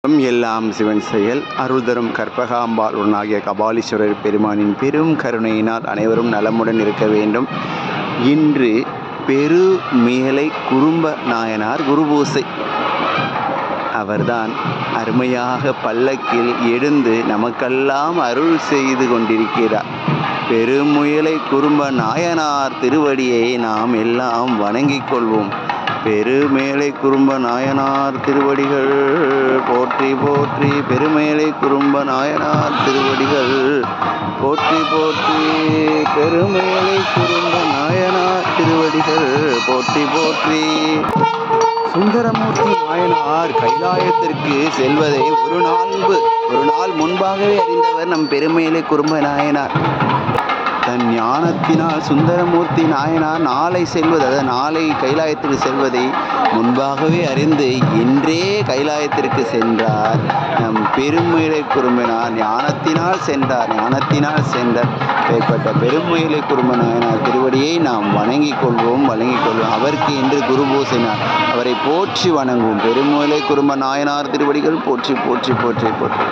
எல்லாம் சிவன் செயல். அருள் தரும் கற்பகாம்பாள் உடனாகிய கபாலீஸ்வரர் பெருமானின் பெரும் கருணையினால் அனைவரும் நலமுடன் இருக்க வேண்டும். இன்று பெருமேலை குறும்ப நாயனார் குருபூசை. அவர்தான் அருமையாக பல்லக்கில் எழுந்து நமக்கெல்லாம் அருள் செய்து கொண்டிருக்கிறார். பெருமுயலை குறும்ப நாயனார் திருவடியை நாம் எல்லாம் வணங்கிக் கொள்வோம். பெருமேலை குறும்ப நாயனார் திருவடிகள் போற்றி போற்றி. பெருமேலை குறும்ப நாயனார் திருவடிகள் போற்றி போற்றி. பெருமேலை குறும்ப நாயனார் திருவடிகள் போற்றி போற்றி. சுந்தரமூர்த்தி நாயனார் கைலாயத்திற்கு செல்வதை ஒரு நாள் முன்பாகவே அறிந்தவர் நம் பெருமேலை குறும்ப நாயனார். தன் ஞானத்தினால் சுந்தரமூர்த்தி நாயனார் நாளை கைலாயத்திற்கு செல்வதை முன்பாகவே அறிந்து இன்றே கைலாயத்திற்கு சென்றார். நம் பெருமேலை குறும்பனார் ஞானத்தினால் சென்றார். ஏற்பட்ட பெருமேலை குறும்ப நாயனார் திருவடியை நாம் வணங்கிக் கொள்வோம். அவருக்கு இன்று குருபூசைனார். அவரை போற்றி வணங்குவோம். பெருமேலை குறும்ப நாயனார் திருவடிகள் போற்றி போற்றி போற்றி போற்றி.